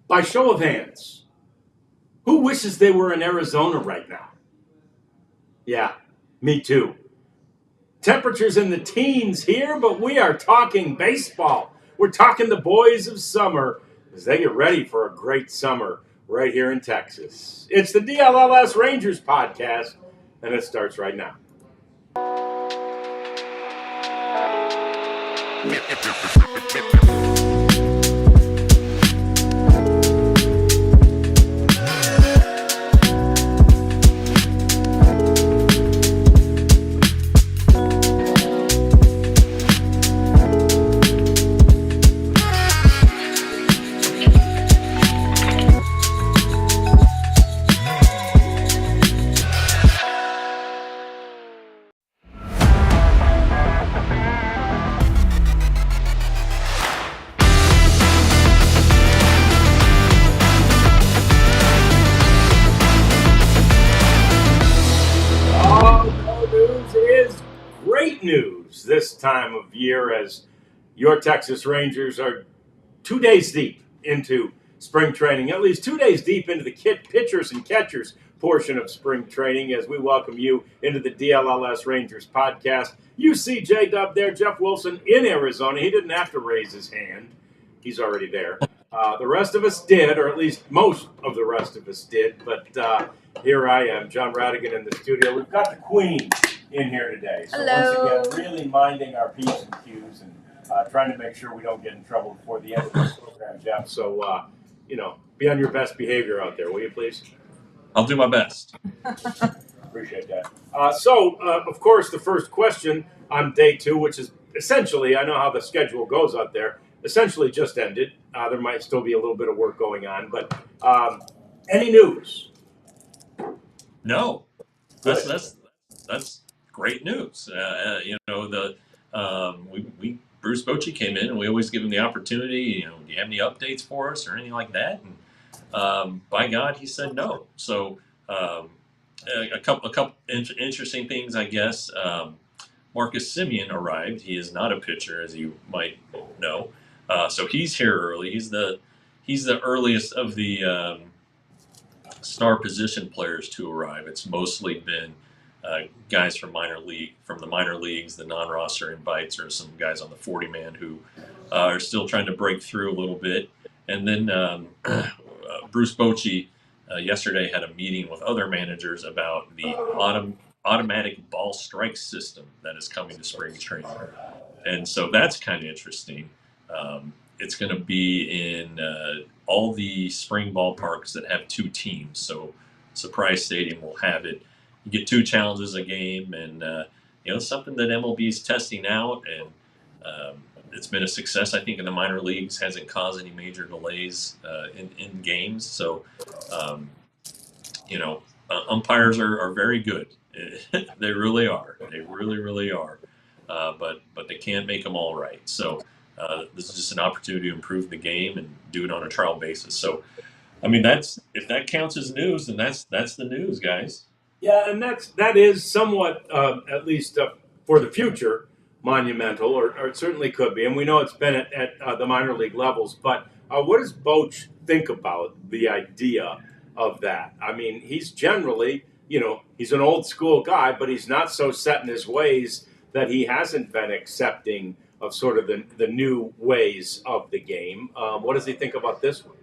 By show of hands, who wishes they were in Arizona right now? Yeah, me too. Temperatures in the teens here, but we are talking baseball. We're talking the boys of summer as they get ready for a great summer right here in Texas. It's the DLLS Rangers podcast, and it starts right now. News this time of year as your Texas Rangers are 2 days deep into spring training, at least 2 days deep into the pitchers and catchers portion of spring training as we welcome you into the DLLS Rangers podcast. You see J-Dub there, Jeff Wilson in Arizona. He didn't have to raise his hand. He's already there. The rest of us did, or at least most of the rest of us did, but here I am, John Radigan in the studio. We've got the Queen in here today. So Hello. Once again, really minding our P's and Q's and trying to make sure we don't get in trouble before the end of this program, Jeff. So, be on your best behavior out there, will you please? I'll do my best. Appreciate that. Of course, the first question on day 2, which is essentially, I know how the schedule goes out there, essentially just ended. There might still be a little bit of work going on, but any news? No, that's great news. Bruce Bochy came in, and we always give him the opportunity. Do you have any updates for us or anything like that? And by God, he said no. So a couple interesting things, I guess. Marcus Semien arrived. He is not a pitcher, as you might know. So he's here early. He's the earliest of the star position players to arrive. It's mostly been guys from the minor leagues, the non-roster invites, or some guys on the 40-man who are still trying to break through a little bit. And then Bruce Bochy yesterday had a meeting with other managers about the automatic ball strike system that is coming to spring training. And so that's kind of interesting. It's going to be in all the spring ballparks that have 2 teams. So Surprise Stadium will have it. You get 2 challenges a game, and something that MLB is testing out, and it's been a success. I think in the minor leagues, hasn't caused any major delays in games. So, umpires are very good. They really are. They really, really are. But they can't make them all right. So this is just an opportunity to improve the game and do it on a trial basis. So, if that counts as news, then that's the news, guys. Yeah, and that is somewhat, at least for the future, monumental, or it certainly could be. And we know it's been at the minor league levels. But what does Boch think about the idea of that? I mean, he's generally, he's an old school guy, but he's not so set in his ways that he hasn't been accepting of sort of the new ways of the game. What does he think about this one?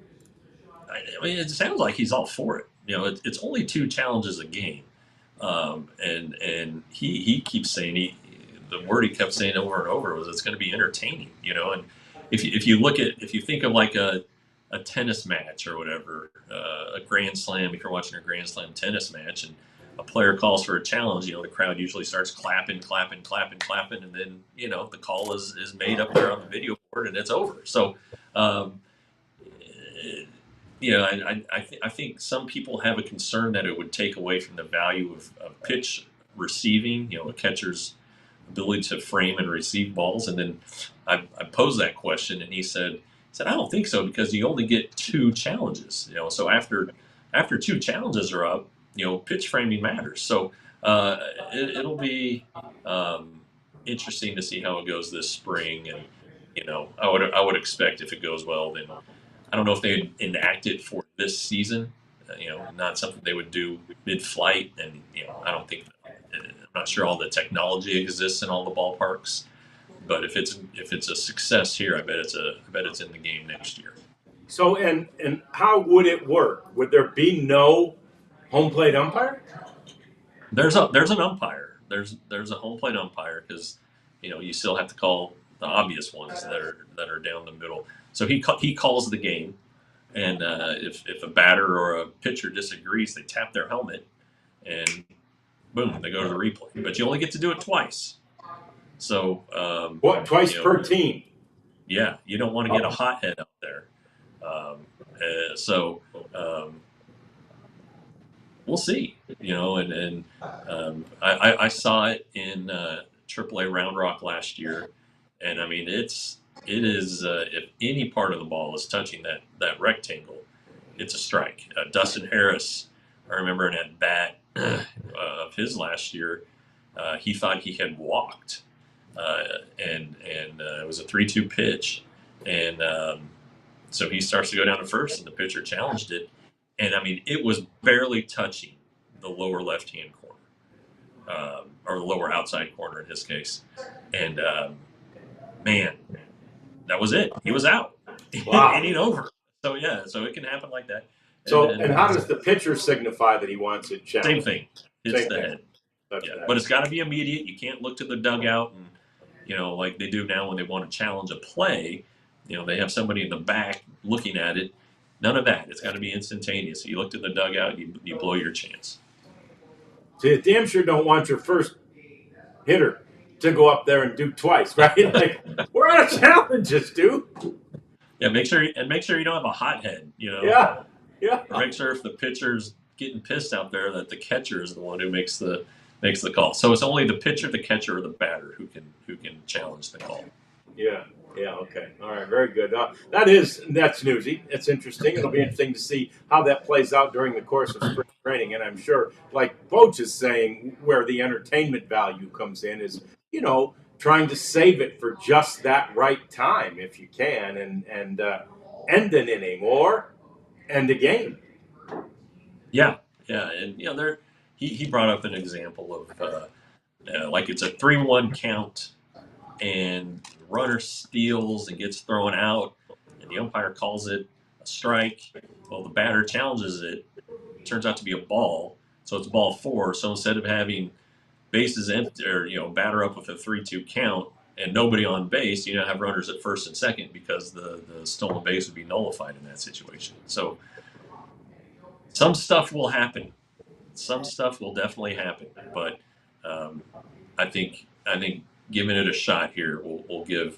It sounds like he's all for it. It's only 2 challenges a game. And he keeps saying, the word he kept saying over and over was it's going to be entertaining, and if you think of like a tennis match or whatever, a Grand Slam, if you're watching a Grand Slam tennis match and a player calls for a challenge, the crowd usually starts clapping, and then, the call is made up there on the video board and it's over. So, I think some people have a concern that it would take away from the value of pitch receiving, a catcher's ability to frame and receive balls. And then I posed that question, and he said, I don't think so, because you only get 2 challenges. So after 2 challenges are up, pitch framing matters. So it'll be interesting to see how it goes this spring. And I would expect if it goes well, then I don't know if they enact it for this season. Not something they would do mid-flight, and I don't think. I'm not sure all the technology exists in all the ballparks, but if it's a success here, I bet it's in the game next year. So, and how would it work? Would there be no home plate umpire? There's an umpire. There's a home plate umpire because you still have to call the obvious ones that are down the middle. So he calls the game, and if a batter or a pitcher disagrees, they tap their helmet, and boom, they go to the replay. But you only get to do it twice. So What, twice per team? Yeah, you don't want to get a hothead out there. So we'll see. I saw it in AAA Round Rock last year, and I mean it is if any part of the ball is touching that rectangle, it's a strike. Dustin Harris, I remember an at bat of his last year, he thought he had walked, and it was a 3-2 pitch, and so he starts to go down to first, and the pitcher challenged it, and I mean it was barely touching the lower left-hand corner, or the lower outside corner in his case, and man, that was it. He was out. Wow. Inning over. So yeah, so it can happen like that. So, and how does the pitcher signify that he wants it challenged? Same thing. Hits the head. Yeah, but it's got to be immediate. You can't look to the dugout and like they do now when they want to challenge a play. They have somebody in the back looking at it. None of that. It's got to be instantaneous. You look to the dugout, you blow your chance. So you damn sure don't want your first hitter to go up there and do twice, right? Like, we're out of challenges, dude. Yeah, make sure you don't have a hothead. Yeah. Make sure if the pitcher's getting pissed out there that the catcher is the one who makes the call. So it's only the pitcher, the catcher, or the batter who can challenge the call. Yeah. Okay. All right. Very good. That's newsy. It's interesting. It'll be interesting to see how that plays out during the course of spring training. And I'm sure, like Poach is saying, where the entertainment value comes in is, trying to save it for just that right time if you can, and end an inning or end a game. Yeah, and there he brought up an example of like it's a 3-1 count, and the runner steals and gets thrown out, and the umpire calls it a strike. Well, the batter challenges it. It turns out to be a ball, so it's ball 4. So instead of having bases empty, or batter up with a 3-2 count and nobody on base, have runners at first and second because the stolen base would be nullified in that situation. So some stuff will happen. Some stuff will definitely happen, but I think giving it a shot here will give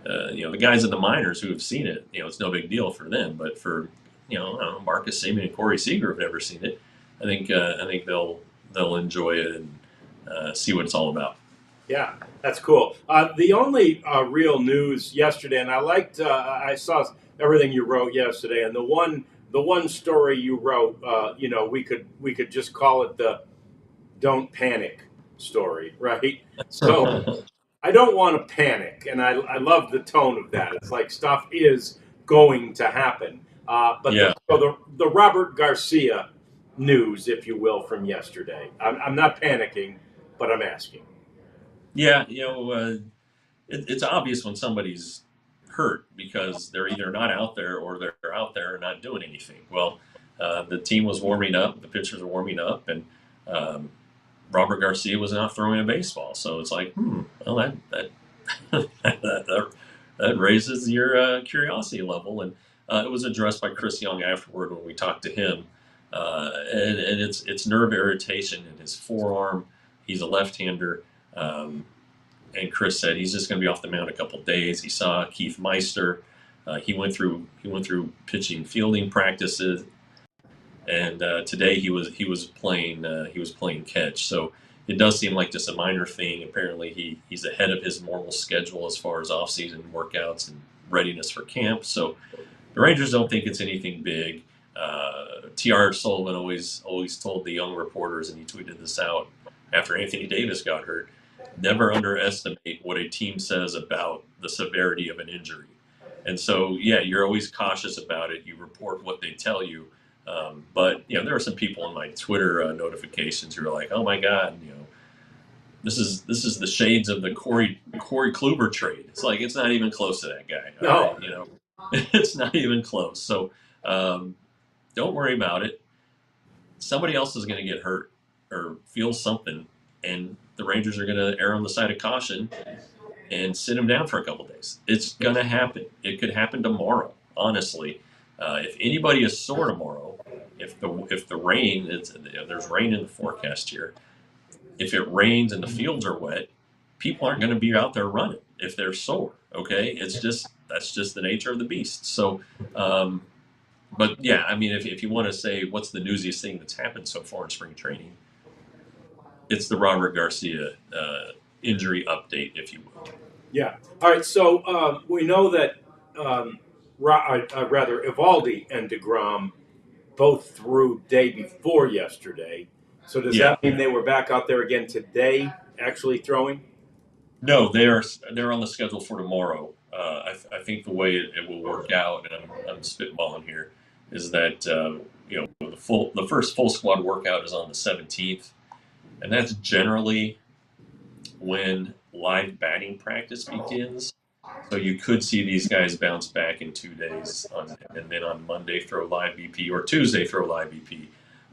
the guys in the minors who have seen it. It's no big deal for them, but for Marcus Semien and Corey Seager have never seen it. I think they'll enjoy it and see what it's all about. Yeah, that's cool. The only real news yesterday, and I saw everything you wrote yesterday, and the one story you wrote, we could just call it the "Don't Panic" story, right? So I don't want to panic, and I love the tone of that. It's like stuff is going to happen. But yeah. The Robert Garcia news, if you will, from yesterday. I'm not panicking, but I'm asking. Yeah, it's obvious when somebody's hurt because they're either not out there or they're out there and not doing anything. Well, the team was warming up, the pitchers were warming up, and Robert Garcia was not throwing a baseball. So it's like, well, that raises your curiosity level. And it was addressed by Chris Young afterward when we talked to him. And it's nerve irritation in his forearm. He's a left-hander. And Chris said he's just going to be off the mound a couple of days. He saw Keith Meister. He went through pitching fielding practices, and today he was playing catch. So it does seem like just a minor thing. Apparently he's ahead of his normal schedule as far as off-season workouts and readiness for camp. So the Rangers don't think it's anything big. T.R. Sullivan always told the young reporters, and he tweeted this out after Anthony Davis got hurt, never underestimate what a team says about the severity of an injury. And so, yeah, you're always cautious about it. You report what they tell you. But there are some people in my Twitter notifications who are like, "Oh my God, this is the shades of the Corey Kluber trade." It's like it's not even close to that guy. No. All right, it's not even close. So don't worry about it. Somebody else is going to get hurt or feel something, and the Rangers are going to err on the side of caution and sit him down for a couple days. It's going to happen. It could happen tomorrow. Honestly, if anybody is sore tomorrow, if the rain, there's rain in the forecast here. If it rains and the fields are wet, people aren't going to be out there running if they're sore. Okay, that's just the nature of the beast. So, but yeah, I mean, if you want to say what's the newsiest thing that's happened so far in spring training, it's the Robert Garcia injury update, if you will. Yeah. All right. So we know that rather Evaldi and DeGrom both threw day before yesterday. So does that mean they were back out there again today, actually throwing? No, they're on the schedule for tomorrow. I think the way it will work out, and I'm spitballing here, is that the first full squad workout is on the 17th, and that's generally when live batting practice begins. So you could see these guys bounce back in 2 days, and then on Monday throw live BP or Tuesday throw live BP.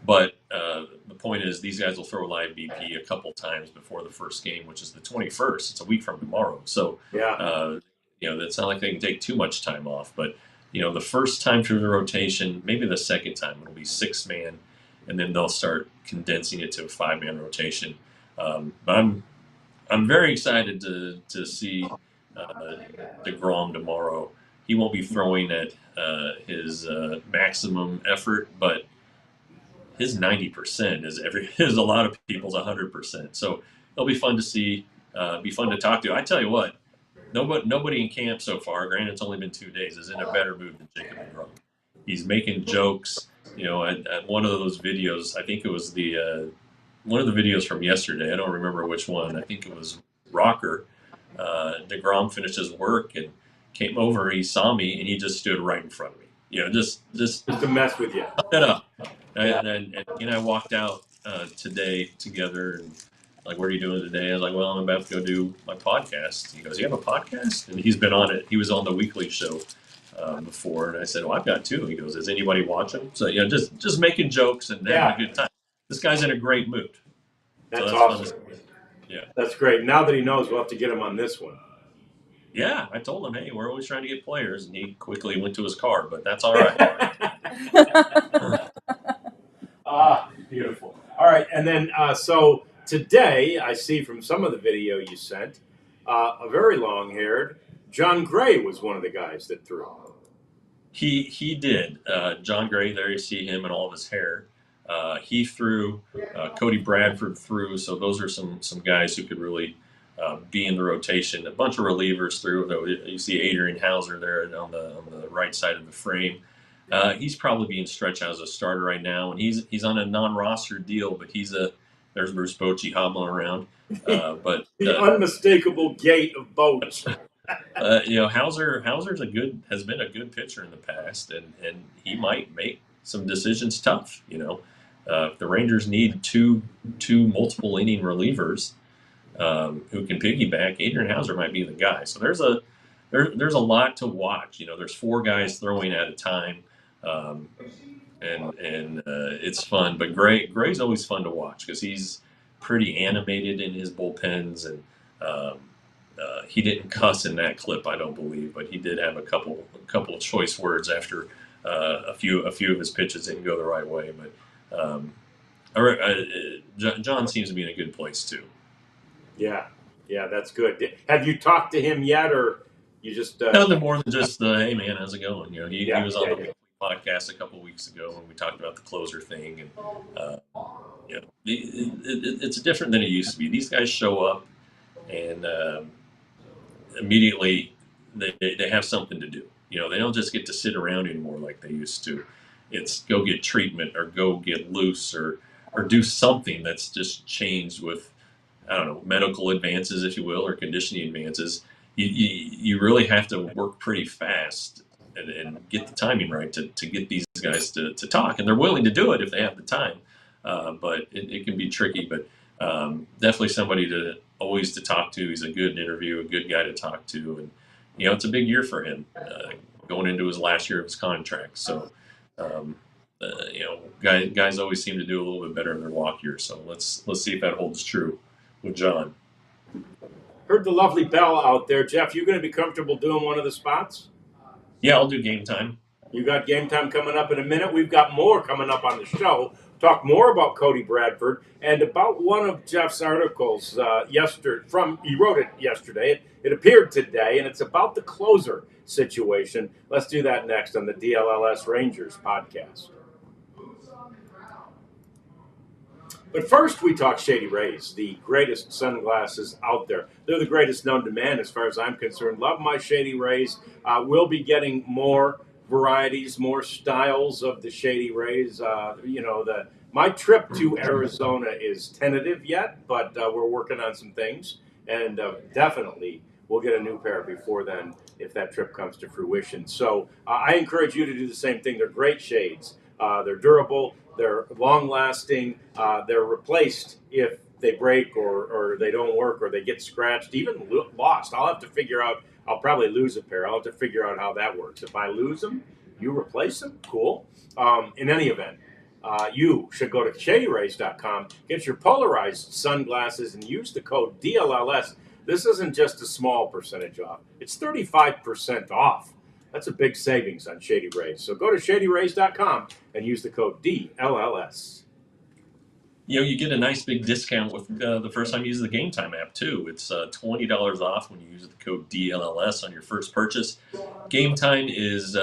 But the point is, these guys will throw live BP a couple times before the first game, which is the 21st. It's a week from tomorrow. So it's not like they can take too much time off. But the first time through the rotation, maybe the second time, it'll be 6-man, and then they'll start condensing it to a 5-man rotation. But I'm very excited to see DeGrom tomorrow. He won't be throwing at his maximum effort, but his 90% is a lot of people's 100%. So it'll be fun to see, be fun to talk to. I tell you what, nobody in camp so far, granted it's only been 2 days, is in a better mood than Jacob DeGrom. He's making jokes. At one of those videos, I think it was one of the videos from yesterday. I don't remember which one. I think it was Rocker. DeGrom finished his work and came over. He saw me and he just stood right in front of me. Just to mess with you. It up. And I walked out today together and like, what are you doing today? I was like, well, I'm about to go do my podcast. He goes, you have a podcast? And he's been on it. He was on the weekly show before, and I said, well, I've got two. He goes, is anybody watching? So just making jokes and having a good time. This guy's in a great mood. That's awesome. Yeah, that's great. Now that he knows, we'll have to get him on this one. Yeah, I told him, hey, we're always trying to get players, and he quickly went to his car, but that's all right. Beautiful. All right, and then so today I see from some of the video you sent, a very long-haired John Gray was one of the guys that threw. He did. John Gray, there you see him and all of his hair. He threw. Cody Bradford threw. So those are some guys who could really be in the rotation. A bunch of relievers threw. You see Adrian Hauser there on the right side of the frame. He's probably being stretched out as a starter right now, and he's on a non-roster deal. But there's Bruce Bochy hobbling around. But the unmistakable gait of Bochy. Hauser has been a good pitcher in the past, and he might make some decisions tough. If the Rangers need two multiple inning relievers who can piggyback, Adrian Hauser might be the guy. So there's a lot to watch. There's 4 guys throwing at a time, and it's fun. But Gray's always fun to watch because he's pretty animated in his bullpens, and he didn't cuss in that clip, I don't believe, but he did have a couple of choice words after a few of his pitches didn't go the right way. But John seems to be in a good place too. Yeah, that's good. Have you talked to him yet, or you just nothing more than just hey man, how's it going? He was on the weekly podcast a couple of weeks ago when we talked about the closer thing, and it's different than it used to be. These guys show up and immediately they have something to do. They don't just get to sit around anymore like they used to. It's go get treatment or go get loose or do something that's just changed with, I don't know, medical advances, if you will, or conditioning advances. you really have to work pretty fast and get the timing right to get these guys to talk, and they're willing to do it if they have the time. But it can be tricky. But definitely somebody to always to talk to. He's a good interview, a good guy to talk to, and it's a big year for him going into his last year of his contract. So. Um, guys always seem to do a little bit better in their walk year. So let's see if that holds true with John. Heard the lovely bell out there. Jeff, you going to be comfortable doing one of the spots? Yeah, I'll do game time. You got game time coming up in a minute. We've got more coming up on the show. Talk more about Cody Bradford and about one of Jeff's articles yesterday. He wrote it yesterday. It appeared today, and it's about the closer situation. Let's do that next on the DLLS Rangers podcast. But first, we talk Shady Rays, the greatest sunglasses out there. They're the greatest known to man, as far as I'm concerned. Love my Shady Rays. We'll be getting more varieties, more styles of the Shady Rays. My trip to Arizona is tentative yet, but we're working on some things, and definitely we'll get a new pair before then if that trip comes to fruition. So I encourage you to do the same thing. They're great shades. They're durable. They're long-lasting. They're replaced if they break or they don't work or they get scratched, even lost. I'll have to figure out. I'll probably lose a pair. I'll have to figure out how that works. If I lose them, you replace them. Cool. In any event, you should go to ShadyRays.com, get your polarized sunglasses, and use the code DLLS. This isn't just a small percentage off. It's 35% off. That's a big savings on Shady Rays. So go to ShadyRays.com and use the code DLLS. You get a nice big discount with the first time you use the Game Time app, too. It's $20 off when you use the code DLLS on your first purchase. Game Time is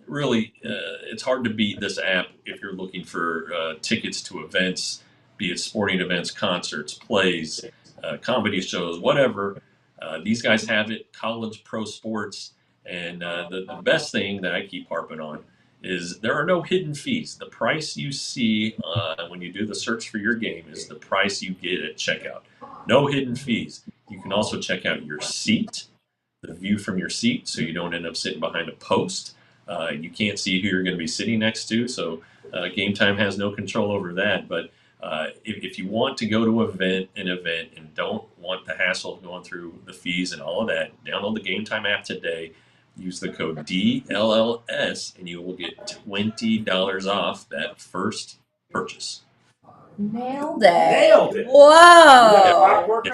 really, it's hard to beat this app if you're looking for tickets to events, be it sporting events, concerts, plays, comedy shows, whatever. These guys have it, college, pro sports. And the best thing that I keep harping on is there are no hidden fees. The price you see when you do the search for your game is the price you get at checkout. No hidden fees. You can also check out your seat, the view from your seat, so you don't end up sitting behind a post. You can't see who you're going to be sitting next to, so Game Time has no control over that. But if you want to go to an event and don't want the hassle of going through the fees and all of that, download the Game Time app today. Use the code DLLS and you will get $20 off that first purchase. Nailed it. Nailed it. Whoa.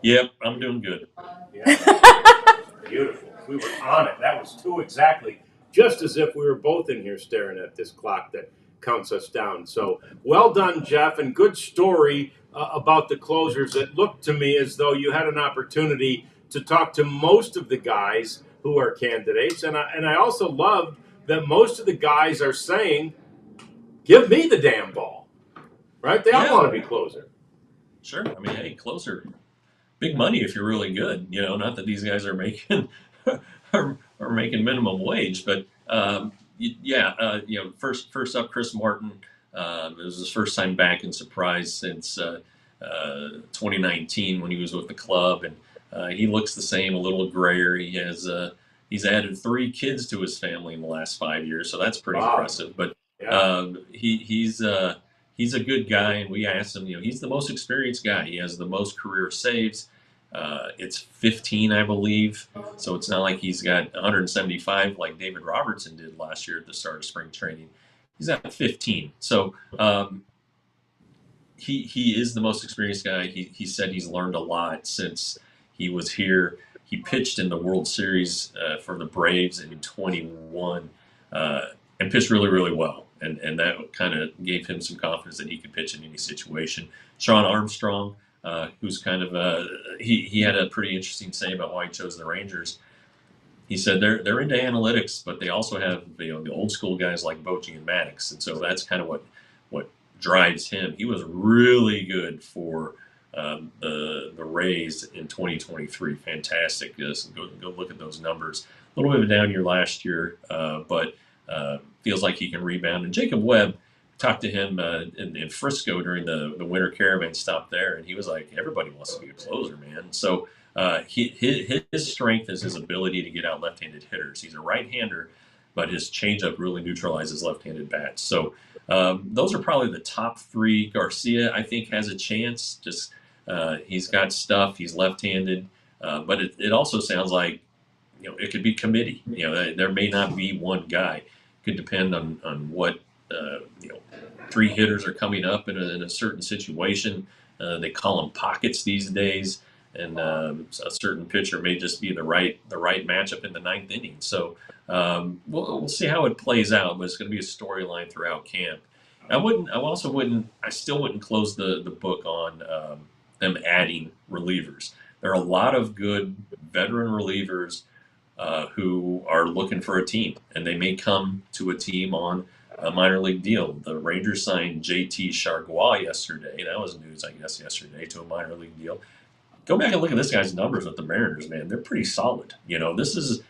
Yep, I'm doing good. Yeah. Beautiful. We were on it. That was two exactly. Just as if we were both in here staring at this clock that counts us down. So well done, Jeff, and good story about the closers. It looked to me as though you had an opportunity to talk to most of the guys who are candidates. And I also loved that most of the guys are saying, give me the damn ball. Right? They all want to be closer. Sure. I mean, hey, closer. Big money if you're really good. Not that these guys are making are making minimum wage, but first up, Chris Martin. It was his first time back in Surprise since 2019 when he was with the club, and he looks the same, a little grayer. He's added 3 kids to his family in the last 5 years, so that's pretty impressive. But he's a good guy, and we asked him. He's the most experienced guy. He has the most career saves. It's 15, I believe. So it's not like he's got 175 like David Robertson did last year at the start of spring training. He's at 15. So he is the most experienced guy. He said he's learned a lot since he was here. He pitched in the World Series for the Braves in 21 and pitched really, really well. And that kind of gave him some confidence that he could pitch in any situation. Sean Armstrong, who's kind of he had a pretty interesting say about why he chose the Rangers. He said they're into analytics, but they also have the old school guys like Bochy and Maddox, and so that's kind of what drives him. He was really good for the Rays in 2023. Fantastic. Just go look at those numbers. A little bit of a down year last year, but feels like he can rebound. And Jacob Webb, talked to him in Frisco during the winter caravan stop there, and he was like, everybody wants to be a closer, man. So his strength is his ability to get out left-handed hitters. He's a right-hander, but his changeup really neutralizes left-handed bats. So those are probably the top three. Garcia, I think, has a chance. Just he's got stuff. He's left-handed, but it also sounds like it could be committee. There may not be one guy. It could depend on what three hitters are coming up in a certain situation. They call them pockets these days, and a certain pitcher may just be the right matchup in the ninth inning. So we'll see how it plays out, but it's going to be a storyline throughout camp. I still wouldn't close the book on them adding relievers. There are a lot of good veteran relievers who are looking for a team, and they may come to a team on a minor league deal. The Rangers signed JT Chargois yesterday. That was news, I guess, yesterday, to a minor league deal. Go back and look at this guy's numbers with the Mariners, man. They're pretty solid. This is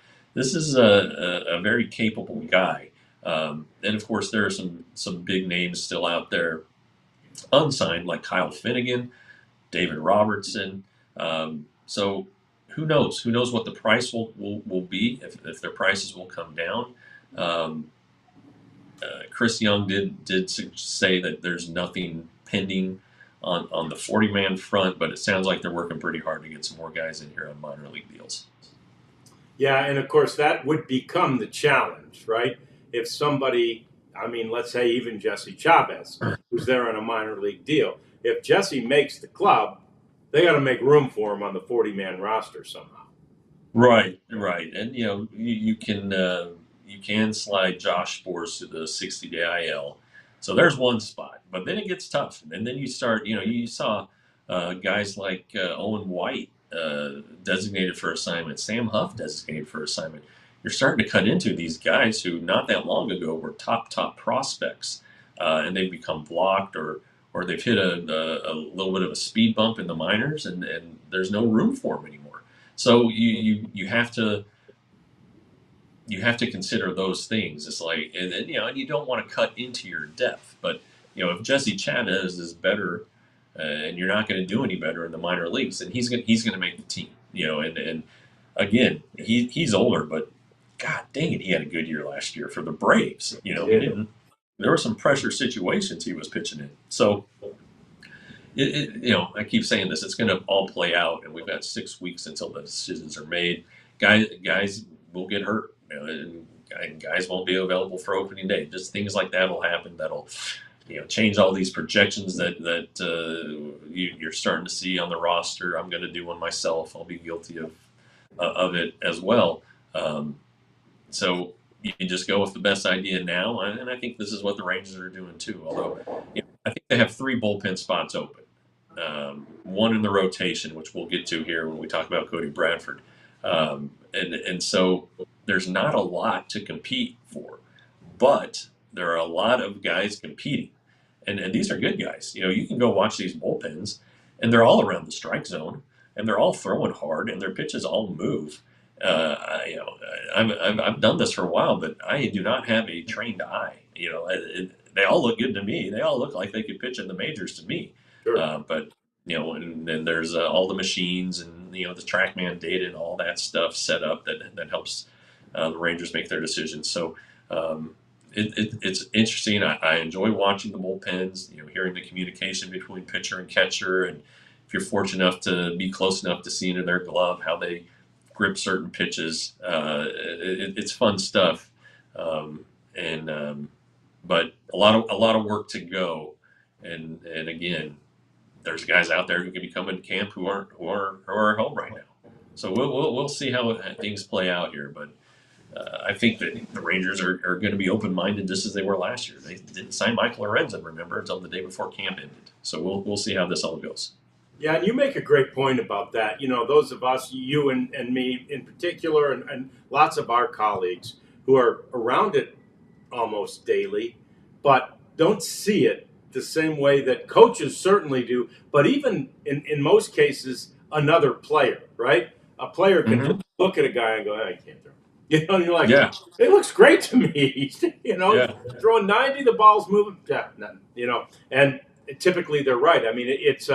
a very capable guy. And of course, there are some big names still out there unsigned, like Kyle Finnegan, David Robertson. So who knows? Who knows what the price will be, if their prices will come down. Chris Young did say that there's nothing pending on the 40-man front, but it sounds like they're working pretty hard to get some more guys in here on minor league deals. Yeah, and of course that would become the challenge, right? If somebody, let's say even Jesse Chavez, who's there on a minor league deal, if Jesse makes the club, they got to make room for him on the 40-man roster somehow. Right, and you can slide Josh Sports to the 60-day IL. So there's one spot, but then it gets tough, and then you start. You saw guys like Owen White designated for assignment, Sam Huff designated for assignment. You're starting to cut into these guys who not that long ago were top prospects, and they've become blocked or they've hit a little bit of a speed bump in the minors, and there's no room for them anymore. So you have to consider those things. It's like, and you don't want to cut into your depth. But if Jesse Chavez is better, and you're not going to do any better in the minor leagues, then he's going to make the team. And again, he's older, but God dang it, he had a good year last year for the Braves. He didn't. There were some pressure situations he was pitching in. So I keep saying this. It's going to all play out, and we've got 6 weeks until the decisions are made. Guys will get hurt. And guys won't be available for opening day. Just things like that will happen. That'll, change all these projections that you're starting to see on the roster. I'm going to do one myself. I'll be guilty of it as well. So you can just go with the best idea now, and I think this is what the Rangers are doing too. Although I think they have 3 bullpen spots open, one in the rotation, which we'll get to here when we talk about Cody Bradford, and so there's not a lot to compete for, but there are a lot of guys competing, and these are good guys. You can go watch these bullpens, and they're all around the strike zone, and they're all throwing hard, and their pitches all move. I've done this for a while, but I do not have a trained eye. They all look good to me. They all look like they could pitch in the majors to me. Sure. But and then there's all the machines and the TrackMan data and all that stuff set up that helps the Rangers make their decisions. So it's interesting. I enjoy watching the bullpens. Hearing the communication between pitcher and catcher, and if you're fortunate enough to be close enough to see into their glove how they grip certain pitches, it's fun stuff. But a lot of work to go, and again, there's guys out there who can be coming to camp who are home right now. So we'll see how things play out here. But I think that the Rangers are going to be open-minded just as they were last year. They didn't sign Michael Lorenzen, remember, until the day before camp ended. So we'll see how this all goes. Yeah, and you make a great point about that. Those of us, you and me in particular, and lots of our colleagues who are around it almost daily, but don't see it the same way that coaches certainly do, but even in most cases, another player, right? A player can just look at a guy and go, "I can't throw." And you're like, Yeah. It looks great to me. Yeah. Throwing 90, the ball's moving. Yeah, nothing, and typically they're right. I mean, it's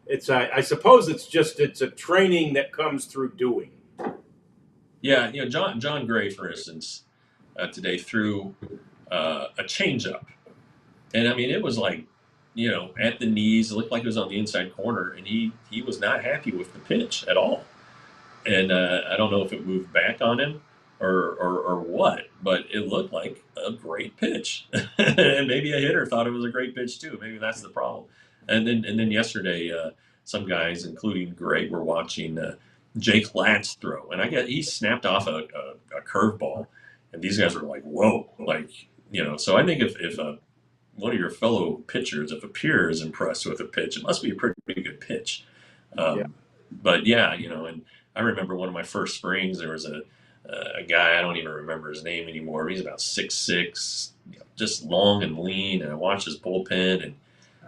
I suppose it's a training that comes through doing. Yeah, John Gray, for instance, today threw a changeup, and I mean it was like, at the knees. It looked like it was on the inside corner, and he was not happy with the pitch at all. And I don't know if it moved back on him or what, but it looked like a great pitch, and maybe a hitter thought it was a great pitch too. Maybe that's the problem. And then yesterday, some guys, including Greg, were watching Jake Latz throw, and he snapped off a curveball, and these guys were like, "Whoa!" So I think if one of your fellow pitchers, if a peer is impressed with a pitch, it must be a pretty good pitch. Yeah. But yeah, and I remember one of my first springs. There was a guy, I don't even remember his name anymore. He's about 6'6", just long and lean. And I watched his bullpen, and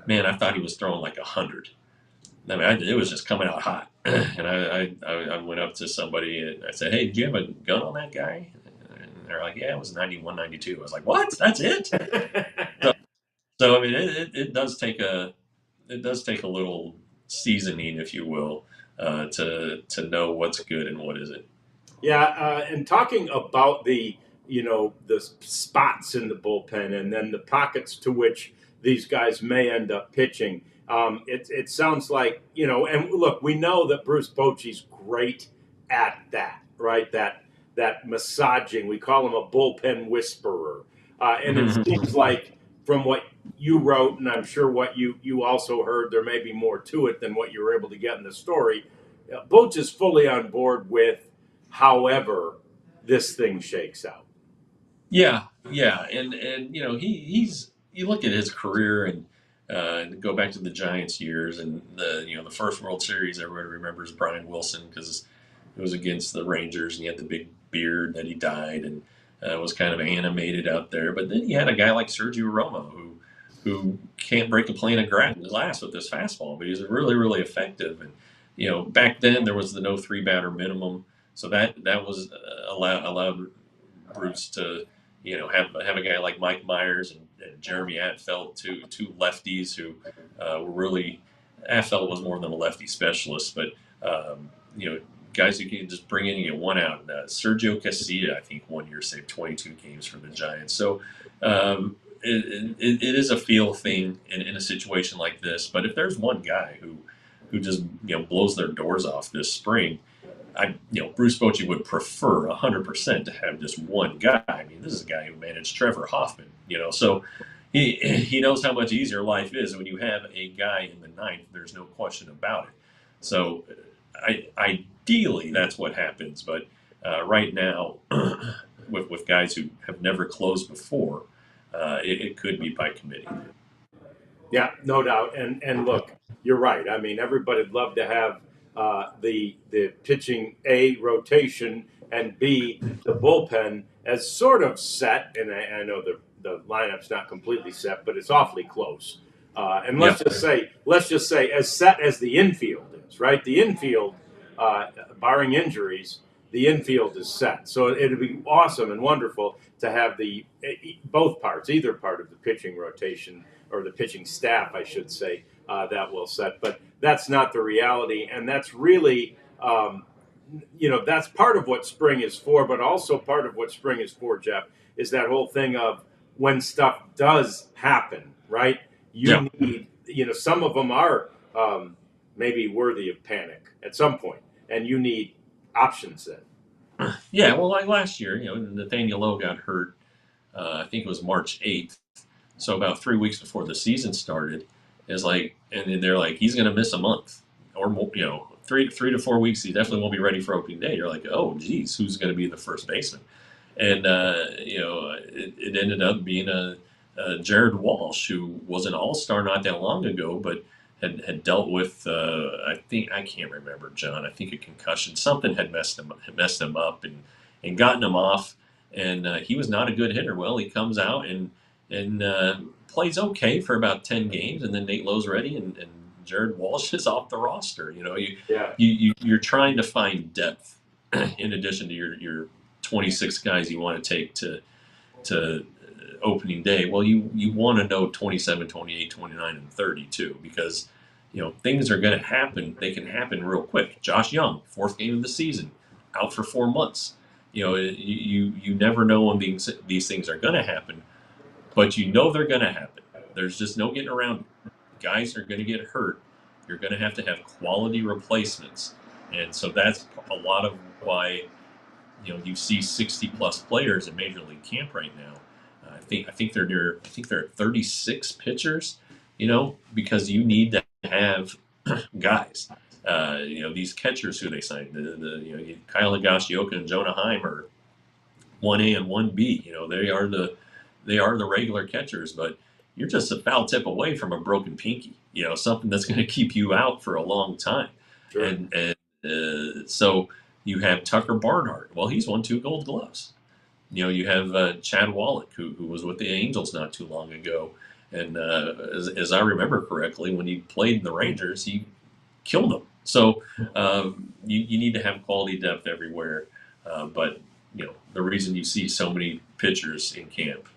man, I thought he was throwing like 100. I mean, it was just coming out hot. And I went up to somebody and I said, "Hey, do you have a gun on that guy?" And they're like, "Yeah, it was 91, 92." I was like, "What? That's it?" So I mean, it does take a little seasoning, if you will, to know what's good and what isn't. Yeah, and talking about the spots in the bullpen and then the pockets to which these guys may end up pitching. It sounds like, and look, we know that Bruce Bochy's great at that, right? That massaging. We call him a bullpen whisperer, and it seems like from what you wrote, and I'm sure what you also heard, there may be more to it than what you were able to get in the story. Boch is fully on board with however this thing shakes out. Yeah, and he's you look at his career and go back to the Giants years and the first World Series. Everybody remembers Brian Wilson because it was against the Rangers and he had the big beard that he dyed and was kind of animated out there. But then you had a guy like Sergio Romo who can't break a plane of glass with his fastball, but he's really, really effective. And back then there was the no 3-batter minimum, so that was allowed Bruce to have a guy like Mike Myers and Jeremy Atfeld, two lefties who were really. Atfeld was more than a lefty specialist, but guys who can just bring in and get one out. Sergio Casilla, I think, one year saved 22 games for the Giants. So it is a feel thing in a situation like this. But if there's one guy who just blows their doors off this spring, Bruce Bochy would prefer 100% to have just one guy. I mean, this is a guy who managed Trevor Hoffman, so he knows how much easier life is when you have a guy in the ninth. There's no question about it. So ideally, that's what happens. But right now, with guys who have never closed before, it could be by committee. Yeah, no doubt. And look, you're right. I mean, everybody'd love to have the pitching A rotation and B the bullpen as sort of set. And I know the lineup's not completely set, but it's awfully close. And let's just say as set as the infield is, right? The infield, barring injuries, the infield is set. So it'd be awesome and wonderful to have both parts, either part of the pitching rotation or the pitching staff, I should say, that will set. But that's not the reality, and that's really, that's part of what spring is for. But also part of what spring is for, Jeff, is that whole thing of when stuff does happen, right? You need, some of them are maybe worthy of panic at some point, and you need options then. Yeah, well, like last year, Nathaniel Lowe got hurt. I think it was March 8th. So about 3 weeks before the season started, and they're like, he's going to miss a month or more, 3 to 4 weeks. He definitely won't be ready for opening day. You're like, oh, geez, who's going to be the first baseman? And it ended up being a Jared Walsh, who was an all-star not that long ago, but had dealt with I can't remember, John. I think a concussion. Something had messed him up and gotten him off. And he was not a good hitter. Well, he comes out and plays okay for about 10 games, and then Nate Lowe's ready, and Jared Walsh is off the roster. You're trying to find depth in addition to your 26 guys you want to take to opening day. Well, you want to know 27, 28, 29, and 30 too, because things are going to happen. They can happen real quick. Josh Young, 4th game of the season, out for 4 months. You never know when these things are going to happen, but they're going to happen. There's just no getting around it. Guys are going to get hurt. You're going to have quality replacements, and so that's a lot of why you see 60 plus players in Major League Camp right now. I think they're at 36 pitchers. Because you need to have guys. These catchers who they signed, Kyle Higashioka and Jonah Heim are 1A and 1B. They are the regular catchers, but you're just a foul tip away from a broken pinky. Something that's going to keep you out for a long time. Sure. And so you have Tucker Barnhart. Well, he's won 2 Gold Gloves. You have Chad Wallach, who was with the Angels not too long ago. And as I remember correctly, when he played in the Rangers, he killed them. So you need to have quality depth everywhere. But the reason you see so many pitchers in camp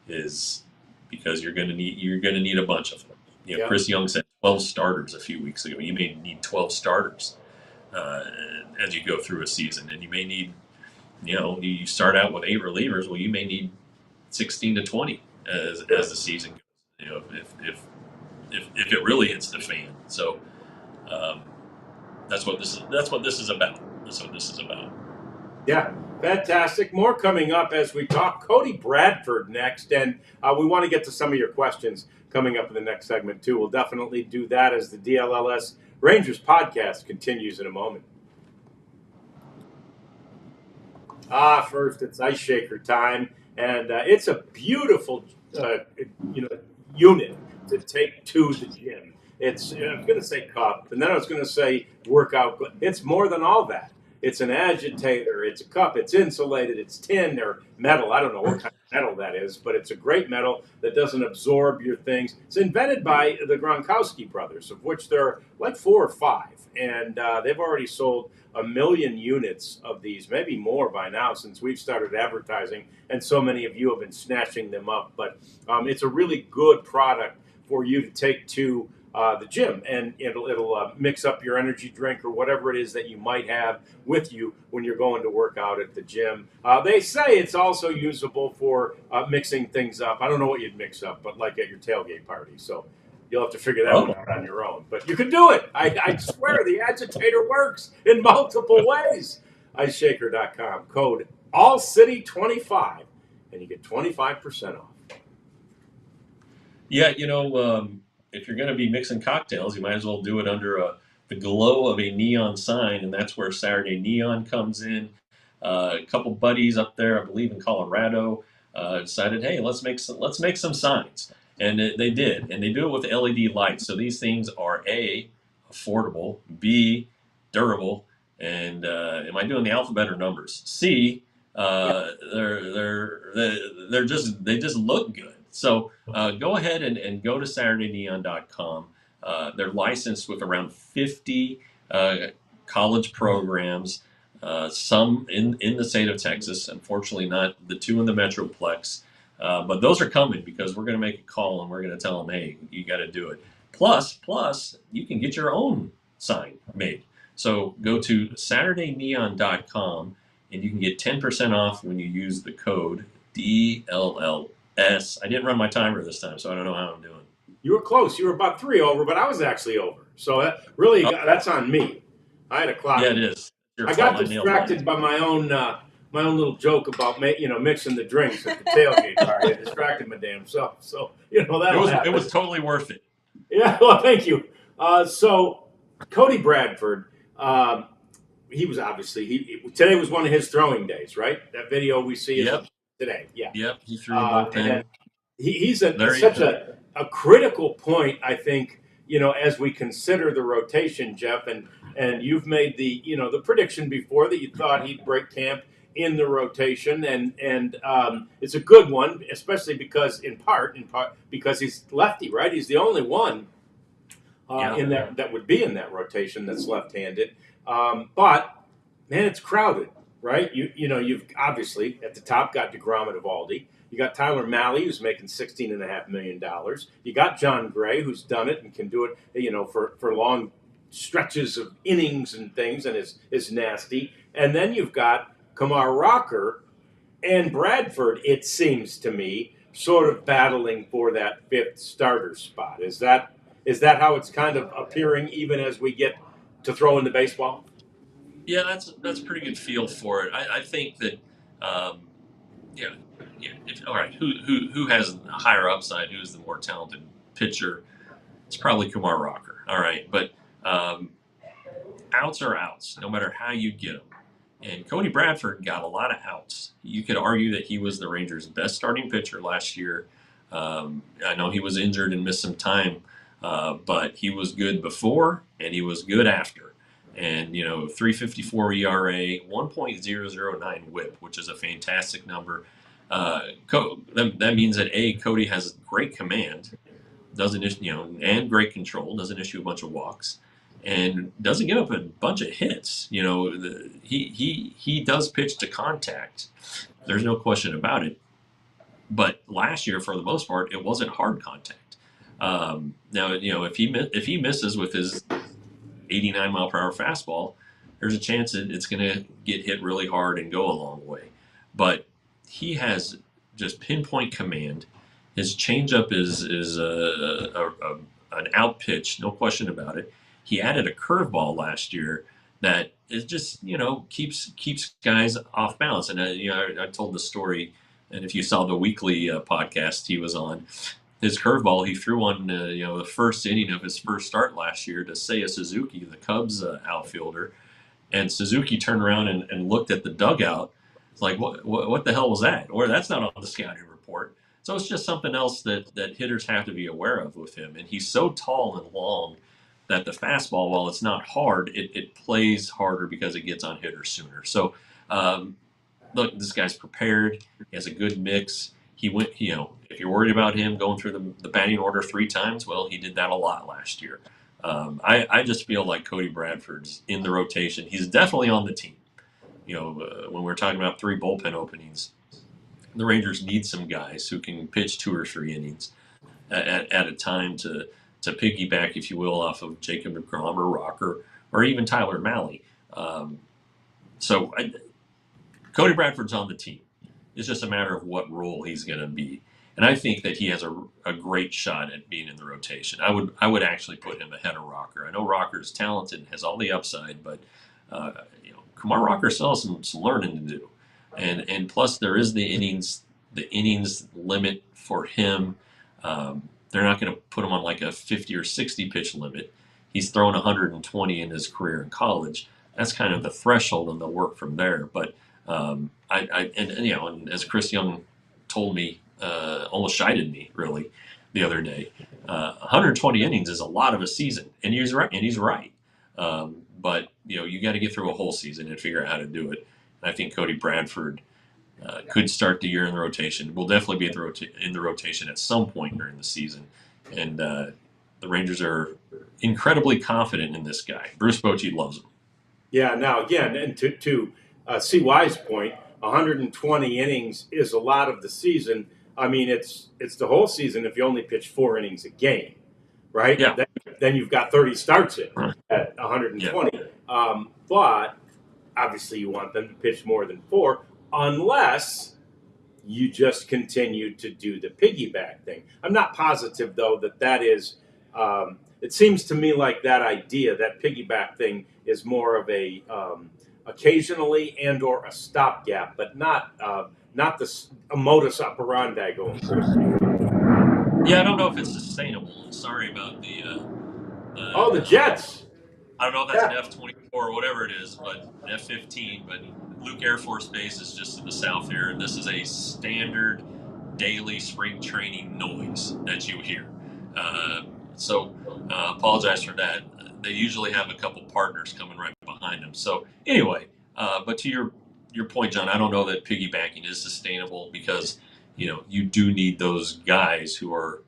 is because you're going to need a bunch of them. Yeah. Chris Young said 12 starters a few weeks ago. You may need 12 starters as you go through a season, and you may need you start out with 8 relievers. Well, you may need 16 to 20 as the season goes. If it really hits the fan. So that's what this is about. That's what this is about. Yeah, fantastic. More coming up as we talk. Cody Bradford next, and we want to get to some of your questions coming up in the next segment too. We'll definitely do that as the DLLS Rangers podcast continues in a moment. First it's ice shaker time, and it's a beautiful unit to take to the gym. It's I was going to say cup, and then I was going to say workout. It's more than all that. It's an agitator. It's a cup. It's insulated. It's tin or metal. I don't know what kind of metal that is, but it's a great metal that doesn't absorb your things. It's invented by the Gronkowski brothers, of which there are like 4 or 5, and they've already sold 1 million units of these, maybe more by now since we've started advertising, and so many of you have been snatching them up. But it's a really good product for you to take to the gym, and it'll mix up your energy drink or whatever it is that you might have with you when you're going to work out at the gym. They say it's also usable for mixing things up. I don't know what you'd mix up, but like at your tailgate party. So you'll have to figure that one out on your own. But you can do it. I swear the agitator works in multiple ways. IceShaker.com. Code ALLCITY25, and you get 25% off. Yeah, if you're going to be mixing cocktails, you might as well do it under the glow of a neon sign, and that's where Saturday Neon comes in. A couple buddies up there, I believe in Colorado, decided, hey, let's make some signs, and they did, and they do it with LED lights. So these things are A, affordable, B, durable, and am I doing the alphabet or numbers? C, they just look good. So go ahead and go to SaturdayNeon.com. They're licensed with around 50 college programs, some in the state of Texas. Unfortunately, not the 2 in the Metroplex. But those are coming because we're going to make a call and we're going to tell them, hey, you got to do it. Plus, you can get your own sign made. So go to SaturdayNeon.com and you can get 10% off when you use the code DLLS. I didn't run my timer this time, so I don't know how I'm doing. You were close. You were about 3 over, but I was actually over. So that's on me. I had a clock. Yeah, it is. I got distracted by my own little joke about mixing the drinks at the tailgate party. I distracted my damn self. So that it was totally worth it. Yeah. Well, thank you. So Cody Bradford, he was obviously today was one of his throwing days, right? That video we see is today. Yeah. Yep. He threw a bullpen. He's such a critical point, I think, as we consider the rotation, Jeff, and you've made the prediction before that you thought he'd break camp in the rotation, and it's a good one, especially because in part because he's lefty, right? He's the only one in that would be in that rotation that's left-handed. But man, it's crowded. right? You've obviously at the top got DeGrom and Evaldi. You got Tyler Malley, who's making $16.5 million. You got John Gray, who's done it and can do it, for long stretches of innings and things, and is nasty. And then you've got Kamar Rocker and Bradford. It seems to me sort of battling for that fifth starter spot. Is that how it's kind of appearing, even as we get to throw in the baseball? Yeah, that's a pretty good feel for it. I think that, um, yeah, yeah. All right, who has a higher upside? Who's the more talented pitcher? It's probably Kumar Rocker. All right, but um, outs are outs, no matter how you get them. And Cody Bradford got a lot of outs. You could argue that he was the Rangers' best starting pitcher last year. I know he was injured and missed some time, but he was good before and he was good after. And 3.54 ERA, 1.009 WHIP, which is a fantastic number. That means that Cody has great command, doesn't and great control, doesn't issue a bunch of walks, and doesn't give up a bunch of hits. He does pitch to contact. There's no question about it. But last year, for the most part, it wasn't hard contact. Now, if he misses with his 89 mile per hour fastball, there's a chance that it's going to get hit really hard and go a long way. But he has just pinpoint command. His changeup is an out pitch, no question about it. He added a curveball last year that is just keeps guys off balance. And I told the story, and if you saw the weekly podcast he was on, his curveball he threw on the first inning of his first start last year to Seiya Suzuki, the Cubs outfielder, and Suzuki turned around and looked at the dugout. It's like, what the hell was that? Or that's not on the scouting report. So it's just something else that hitters have to be aware of with him. And he's so tall and long that the fastball, while it's not hard, it plays harder because it gets on hitters sooner. So, look, this guy's prepared. He has a good mix. He went, if you're worried about him going through the batting order 3 times, well, he did that a lot last year. I just feel like Cody Bradford's in the rotation. He's definitely on the team. When we're talking about 3 bullpen openings, the Rangers need some guys who can pitch 2 or 3 innings at a time to piggyback, if you will, off of Jacob DeGrom or Rocker or even Tyler Malley. Cody Bradford's on the team. It's just a matter of what role he's going to be. And I think that he has a great shot at being in the rotation. I would actually put him ahead of Rocker. I know Rocker's talented, has all the upside, but Kumar Rocker still has some learning to do. And plus there is the innings limit for him. They're not going to put him on like a 50 or 60 pitch limit. He's thrown 120 in his career in college. That's kind of the threshold, and they'll work from there. But and as Chris Young told me, almost chided me really the other day. 120 innings is a lot of a season, and he's right. But you got to get through a whole season and figure out how to do it. And I think Cody Bradford could start the year in the rotation. Will definitely be in the rotation at some point during the season. And the Rangers are incredibly confident in this guy. Bruce Bochy loves him. Yeah. Now again, and to CY's point, 120 innings is a lot of the season. I mean, it's the whole season if you only pitch 4 innings a game, right? Yeah. Then you've got 30 starts in at 120. Yeah. But obviously you want them to pitch more than 4 unless you just continue to do the piggyback thing. I'm not positive, though, that is it seems to me like that idea, that piggyback thing, is more of a occasionally and or a stopgap, but not a modus operandi going forward. Yeah, I don't know if it's sustainable. I'm sorry about the Jets. I don't know if that's an F-24 or whatever it is, but an F-15. But Luke Air Force Base is just to the south here, and this is a standard daily spring training noise that you hear. So apologize for that. They usually have a couple partners coming right behind them. So anyway, but to your point, John, I don't know that piggybacking is sustainable because you do need those guys who are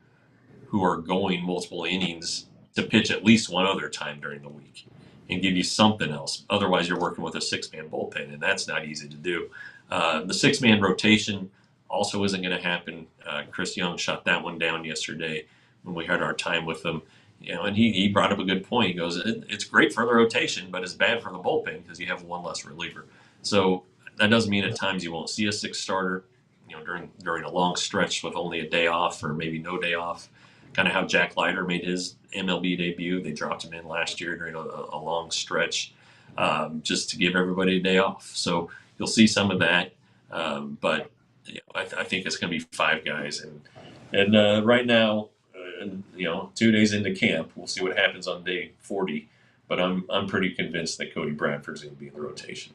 going multiple innings to pitch at least one other time during the week. and give you something else. Otherwise, you're working with a 6-man bullpen, and that's not easy to do. The 6-man rotation also isn't going to happen. Chris Young shut that one down yesterday when we had our time with him. And he brought up a good point. He goes, it's great for the rotation, but it's bad for the bullpen because you have one less reliever. So that doesn't mean at times you won't see a 6 starter, during a long stretch with only a day off or maybe no day off. Kind of how Jack Leiter made his MLB debut. They dropped him in last year during a long stretch just to give everybody a day off. So you'll see some of that. But I think it's going to be 5 guys. And right now, 2 days into camp, we'll see what happens on day 40. But I'm pretty convinced that Cody Bradford's going to be in the rotation.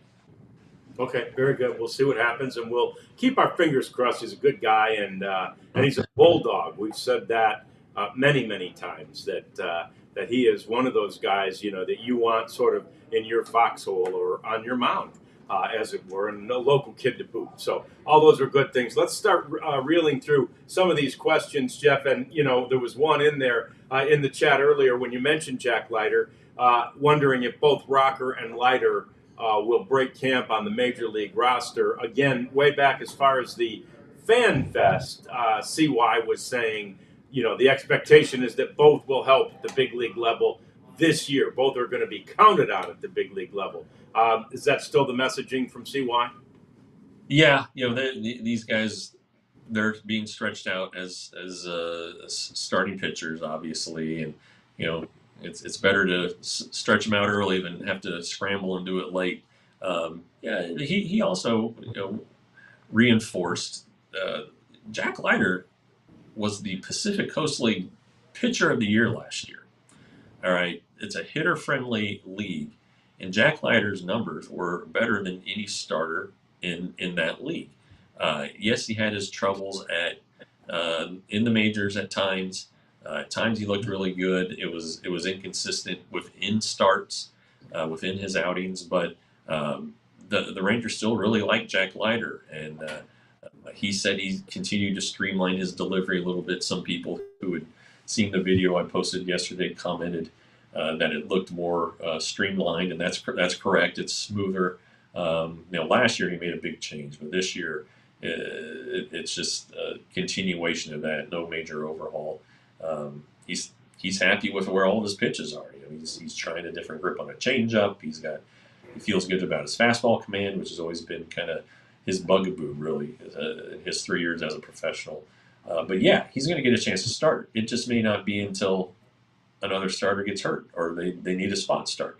Okay, very good. We'll see what happens, and we'll keep our fingers crossed. He's a good guy, and he's a bulldog. We've said that many, many times that he is one of those guys, that you want sort of in your foxhole or on your mound, as it were, and a local kid to boot. So all those are good things. Let's start reeling through some of these questions, Jeff. And there was one in there in the chat earlier when you mentioned Jack Leiter, wondering if both Rocker and Leiter will break camp on the Major League roster. Again, way back as far as the Fan Fest, CY was saying, the expectation is that both will help at the big league level this year. Both are going to be counted on at the big league level. Is that still the messaging from CY? Yeah, these guys, they're being stretched out as starting pitchers, obviously, and it's better to stretch them out early than have to scramble and do it late. He also reinforced Jack Leiter was the Pacific Coast League Pitcher of the Year last year. All right, it's a hitter-friendly league, and Jack Leiter's numbers were better than any starter in that league. Yes, he had his troubles in the majors at times. At times he looked really good. It was inconsistent within starts, within his outings, but the Rangers still really like Jack Leiter, and he said he continued to streamline his delivery a little bit. Some people who had seen the video I posted yesterday commented that it looked more streamlined, and that's correct. It's smoother. Last year he made a big change, but this year it's just a continuation of that. No major overhaul. He's happy with where all of his pitches are. He's trying a different grip on a changeup. He feels good about his fastball command, which has always been kind of his bugaboo, really, in his 3 years as a professional. But yeah, he's going to get a chance to start. It just may not be until another starter gets hurt or they need a spot start.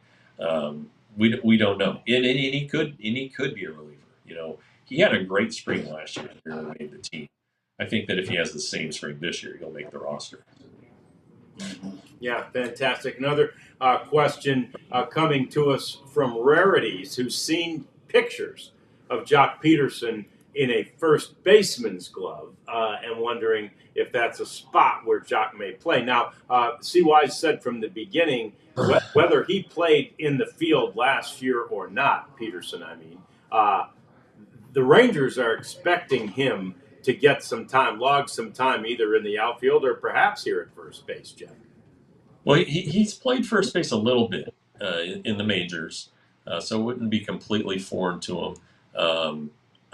We don't know. And he could be a reliever. He had a great spring last year. He really made the team. I think that if he has the same spring this year, he'll make the roster. Yeah, fantastic. Another question coming to us from Rarities, who's seen pictures of Jock Peterson in a first baseman's glove and wondering if that's a spot where Jock may play. Now, CY said from the beginning, whether he played in the field last year or not, Peterson, the Rangers are expecting him to get log some time either in the outfield or perhaps here at first base, Jeff. Well, he's played first base a little bit in the majors, so it wouldn't be completely foreign to him.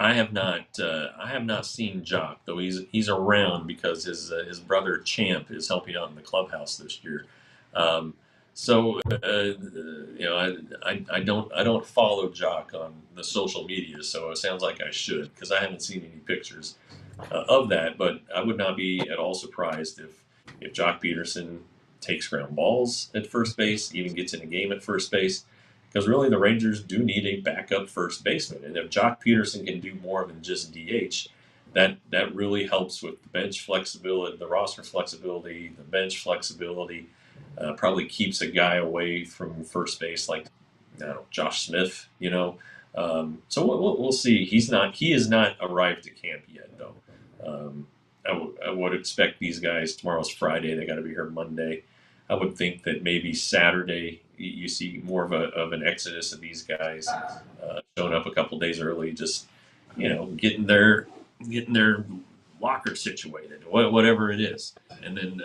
I have not seen Jock, though he's around because his brother Champ is helping out in the clubhouse this year. I don't follow Jock on the social media, so it sounds like I should because I haven't seen any pictures of that. But I would not be at all surprised if Jock Peterson takes ground balls at first base, even gets in a game at first base, because really the Rangers do need a backup first baseman. And if Jock Peterson can do more than just DH, that really helps with the bench flexibility, the roster flexibility, the bench flexibility. Probably keeps a guy away from first base like Josh Smith. So we'll see. He has not arrived to camp yet, though. I would expect these guys. Tomorrow's Friday. They got to be here Monday. I would think that maybe Saturday you see more of an exodus of these guys showing up a couple days early, just getting their locker situated, whatever it is, and then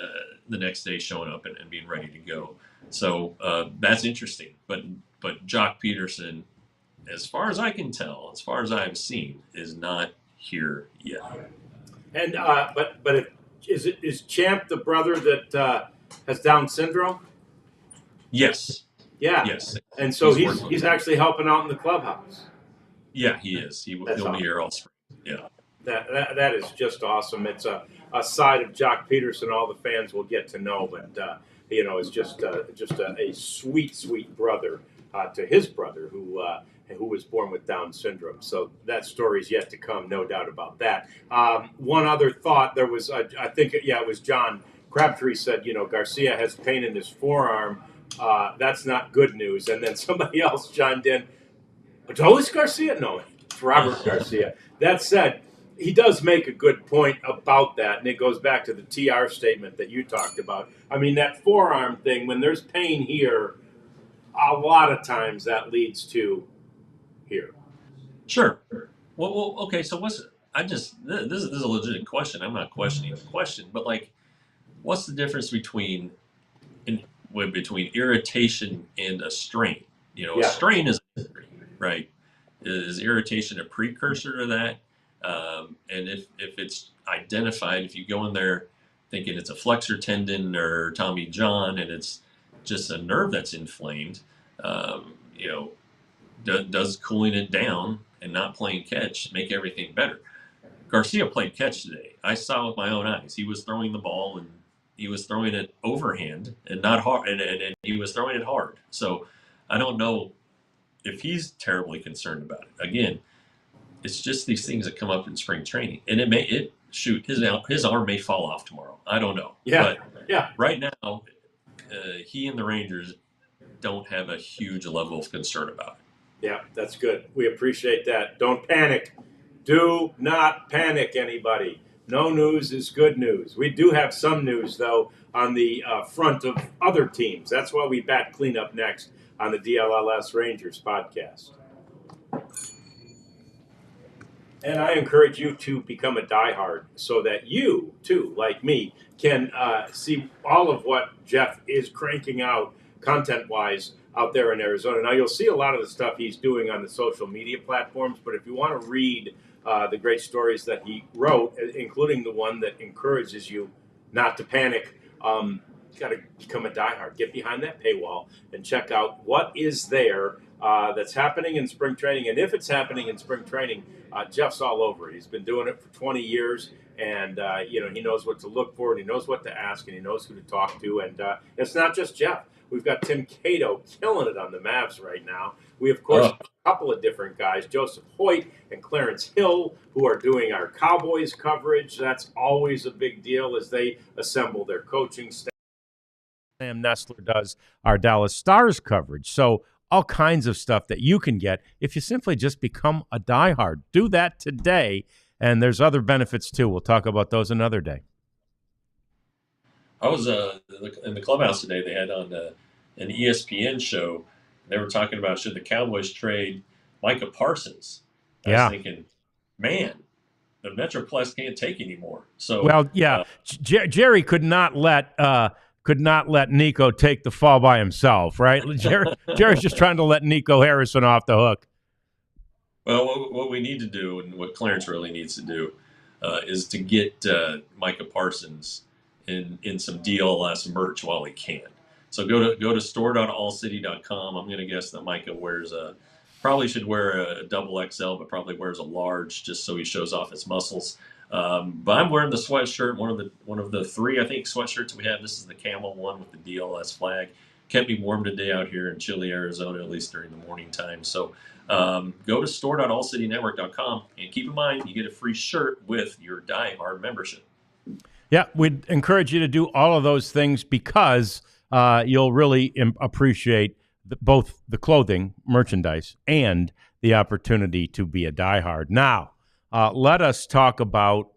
the next day showing up and being ready to go. So that's interesting. But Jock Peterson, as far as I can tell, as far as I have seen, is not here yet. And is Champ the brother that has Down syndrome? Yes. Yeah. Yes. And so he's actually helping out in the clubhouse. Yeah, he is. He'll be here all spring. Yeah. That is just awesome. It's a side of Jock Peterson all the fans will get to know, but it's just a sweet brother to his brother who was born with Down syndrome. So that story's yet to come, no doubt about that. One other thought, there was I think it was John Crabtree said, Garcia has pain in his forearm. That's not good news. And then somebody else chimed in, Adolis Garcia? No, it's Robert Garcia. That said, he does make a good point about that, and it goes back to the TR statement that you talked about. I mean, that forearm thing, when there's pain here, a lot of times that leads to here. Sure. Well, okay, so this is a legitimate question. I'm not questioning the question, but what's the difference between irritation and a strain? A strain is a injury, right? Is irritation a precursor to that? And if it's identified, if you go in there thinking it's a flexor tendon or Tommy John and it's just a nerve that's inflamed, does cooling it down and not playing catch make everything better? Garcia played catch today. I saw with my own eyes. He was throwing the ball and he was throwing it overhand and not hard, and he was throwing it hard. So I don't know if he's terribly concerned about it. Again, it's just these things that come up in spring training, and his arm may fall off tomorrow. I don't know. But right now, he and the Rangers don't have a huge level of concern about it. Yeah, that's good. We appreciate that. Don't panic. Do not panic, anybody. No news is good news. We do have some news, though, on the front of other teams. That's why we bat cleanup next on the DLLS Rangers podcast. And I encourage you to become a diehard so that you, too, like me, can see all of what Jeff is cranking out content-wise out there in Arizona. Now, you'll see a lot of the stuff he's doing on the social media platforms, but if you want to read the great stories that he wrote, including the one that encourages you not to panic, you got to become a diehard. Get behind that paywall and check out what is there that's happening in spring training. And if it's happening in spring training, Jeff's all over it. He's been doing it for 20 years, and he knows what to look for, and he knows what to ask, and he knows who to talk to. And it's not just Jeff. We've got Tim Cato killing it on the Mavs right now. We, of course, have a couple of different guys, Joseph Hoyt and Clarence Hill, who are doing our Cowboys coverage. That's always a big deal as they assemble their coaching staff. Sam Nestler does our Dallas Stars coverage. So all kinds of stuff that you can get if you simply just become a diehard. Do that today, and there's other benefits too. We'll talk about those another day. I was in the clubhouse today. They had on an ESPN show. They were talking about should the Cowboys trade Micah Parsons. I was thinking, man, the Metroplex can't take anymore. So Jerry could not let Nico take the fall by himself, right? Jerry's just trying to let Nico Harrison off the hook. Well, what we need to do, and what Clarence really needs to do, is to get Micah Parsons in some DLS merch while he can. So go to store.allcity.com. I'm going to guess that Micah probably should wear a double XL, but probably wears a large just so he shows off his muscles. But I'm wearing the sweatshirt, one of the three, I think, sweatshirts we have. This is the camel one with the DLS flag. Kept me warm today out here in chilly Arizona, at least during the morning time. So go to store.allcitynetwork.com, and keep in mind, you get a free shirt with your diehard membership. Yeah, we'd encourage you to do all of those things because you'll really appreciate both the clothing, merchandise, and the opportunity to be a diehard. Now, let us talk about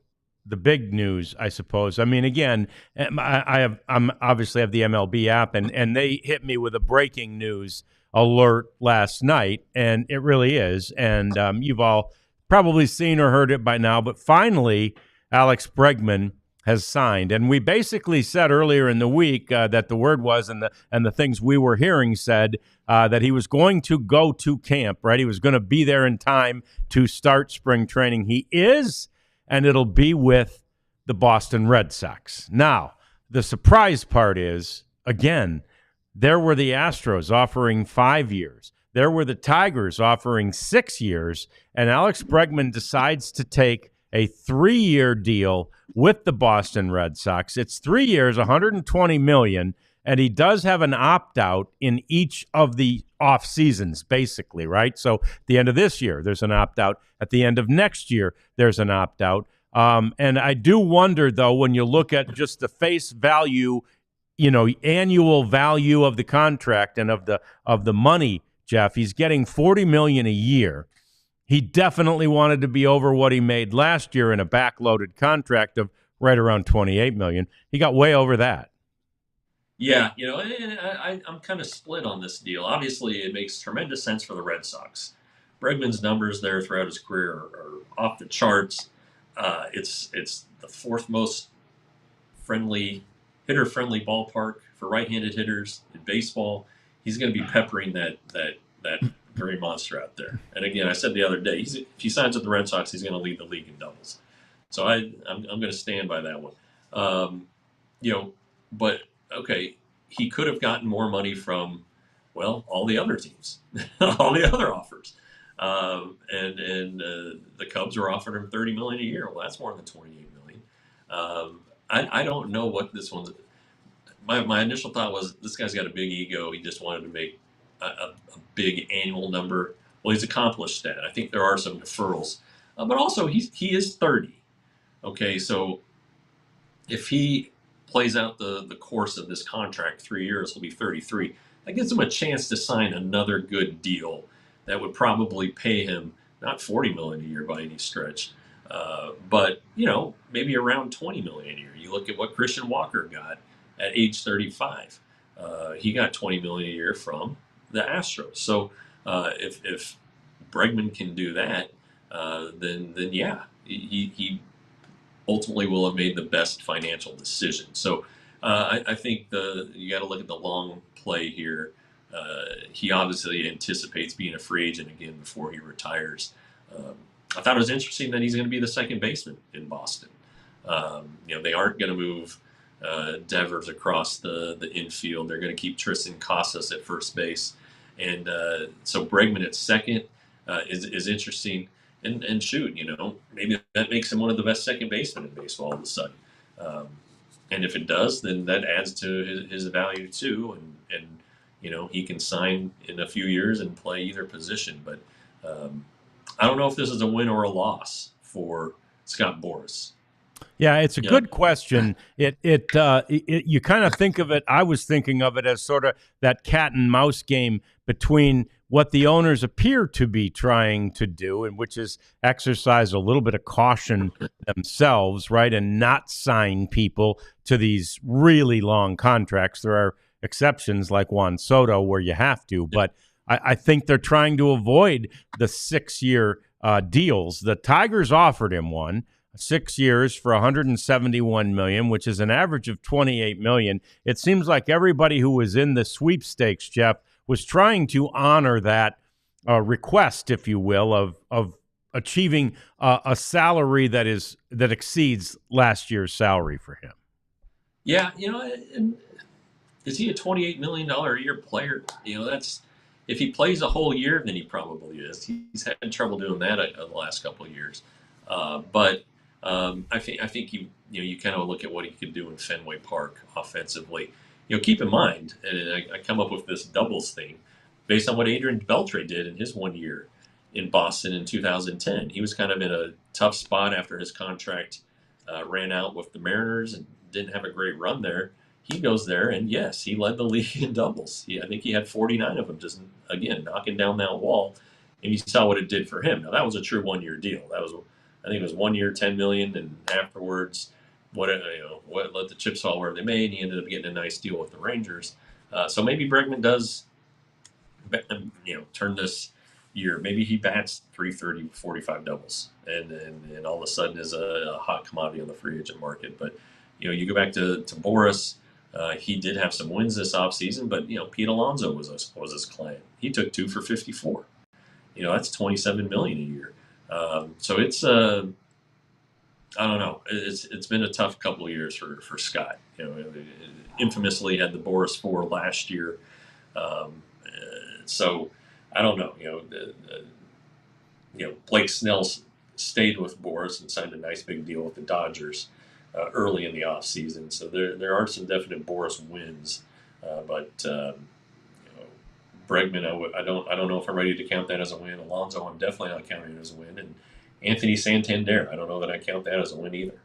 the big news, I suppose. I mean, again, I'm obviously have the MLB app, and they hit me with a breaking news alert last night, and it really is. And you've all probably seen or heard it by now, but finally, Alex Bregman has signed. And we basically said earlier in the week that the word was, and the things we were hearing said that he was going to go to camp, right? He was going to be there in time to start spring training. He is, and it'll be with the Boston Red Sox. Now, the surprise part is, again, there were the Astros offering 5 years. There were the Tigers offering 6 years, and Alex Bregman decides to take a 3-year deal with the Boston Red Sox. It's 3 years, $120 million, and he does have an opt-out in each of the off seasons, basically, right? So at the end of this year, there's an opt-out. At the end of next year, there's an opt-out. And I do wonder, though, when you look at just the face value, annual value of the contract and of the money, Jeff, he's getting $40 million a year. He definitely wanted to be over what he made last year in a backloaded contract of right around $28 million. He got way over that. Yeah, I'm kind of split on this deal. Obviously, it makes tremendous sense for the Red Sox. Bregman's numbers there throughout his career are off the charts. It's the fourth most hitter-friendly ballpark for right-handed hitters in baseball. He's going to be peppering that very monster out there. And again, I said the other day, if he signs with the Red Sox, he's going to lead the league in doubles. So I'm going to stand by that one. But okay, he could have gotten more money from, all the other teams, all the other offers. And the Cubs were offering him $30 million a year. Well, that's more than $28 million. I don't know what this one's. My initial thought was this guy's got a big ego. He just wanted to make a big annual number. Well, he's accomplished that. I think there are some deferrals, but also he is 30. Okay, so if he plays out the course of this contract, 3 years, he'll be 33. That gives him a chance to sign another good deal that would probably pay him not $40 million a year by any stretch, but maybe around $20 million a year. You look at what Christian Walker got at age 35. He got $20 million a year from the Astros. So if Bregman can do that, then yeah, he ultimately will have made the best financial decision. So I think you got to look at the long play here. He obviously anticipates being a free agent again before he retires. I thought it was interesting that he's going to be the second baseman in Boston. They aren't going to move Devers across the infield. They're going to keep Tristan Casas at first base. And so Bregman at second is interesting. And shoot, maybe that makes him one of the best second basemen in baseball all of a sudden. And if it does, then that adds to his value too. And he can sign in a few years and play either position. But I don't know if this is a win or a loss for Scott Boras. Yeah, it's a good question. You kind of think of it. I was thinking of it as sort of that cat and mouse game between what the owners appear to be trying to do, and which is exercise a little bit of caution themselves, right, and not sign people to these really long contracts. There are exceptions like Juan Soto where you have to, but I think they're trying to avoid the 6-year deals. The Tigers offered him one. 6 years for $171 million, which is an average of $28 million. It seems like everybody who was in the sweepstakes, Jeff, was trying to honor that request, if you will, of achieving a salary that exceeds last year's salary for him. Yeah, is he a $28 million a year player? That's if he plays a whole year, then he probably is. He's had trouble doing that the last couple of years, but. I think you kind of look at what he could do in Fenway Park offensively. Keep in mind, and I come up with this doubles thing based on what Adrian Beltre did in his 1 year in Boston in 2010. He was kind of in a tough spot after his contract ran out with the Mariners and didn't have a great run there. He goes there, and yes, he led the league in doubles. I think he had 49 of them, just again knocking down that wall. And you saw what it did for him. Now that was a true 1 year deal. I think it was 1 year, $10 million, and afterwards, what let the chips fall where they may. And he ended up getting a nice deal with the Rangers. So maybe Bregman does, turn this year. Maybe he bats 330, 45 doubles, and all of a sudden is a hot commodity on the free agent market. But you go back to Boris. He did have some wins this offseason, but Pete Alonso was his client. He took 2 for 54. That's $27 million a year. So it's I don't know. It's been a tough couple of years for Scott. Infamously had the Boris 4 last year. So I don't know. Blake Snell stayed with Boris and signed a nice big deal with the Dodgers early in the offseason. So there are some definite Boris wins, but Bregman, I don't know if I'm ready to count that as a win. Alonso, I'm definitely not counting it as a win, and Anthony Santander, I don't know that I count that as a win either.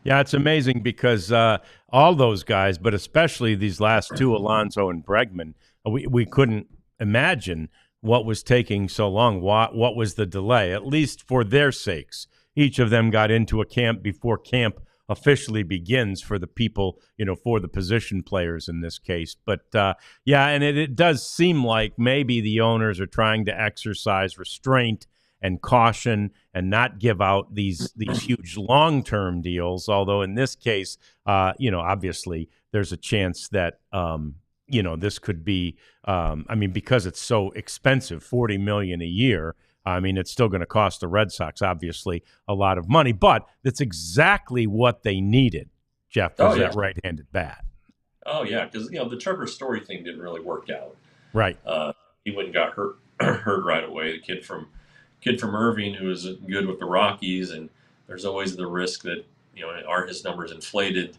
Yeah, it's amazing because all those guys, but especially these last two, Alonso and Bregman, we couldn't imagine what was taking so long. What was the delay? At least for their sakes, each of them got into a camp before camp officially begins for the people, for the position players in this case. But yeah, and it does seem like maybe the owners are trying to exercise restraint and caution and not give out these huge long-term deals. Although in this case, obviously there's a chance that, this could be, because it's so expensive, $40 million a year. It's still going to cost the Red Sox, obviously, a lot of money, but that's exactly what they needed, Jeff, was that right-handed bat. Oh, yeah, because, the Trevor Story thing didn't really work out. Right. He went and got hurt right away. The kid from Irving, who was good with the Rockies, and there's always the risk that are his numbers inflated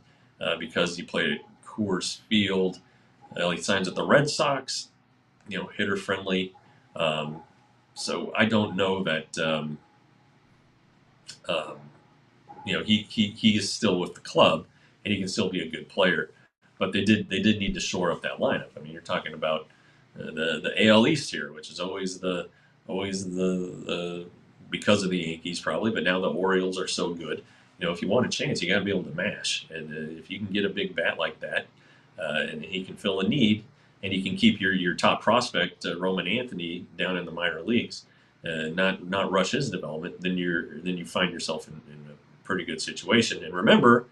because he played at Coors Field. He signs with the Red Sox, hitter friendly. So I don't know that he is still with the club and he can still be a good player. But they did need to shore up that lineup. You're talking about the AL East here, which is always the because of the Yankees probably, but now the Orioles are so good. If you want a chance, you got to be able to mash, and if you can get a big bat like that, and he can fill a need, and he can keep your top prospect Roman Anthony down in the minor leagues, not rush his development, then you find yourself in a pretty good situation. And remember,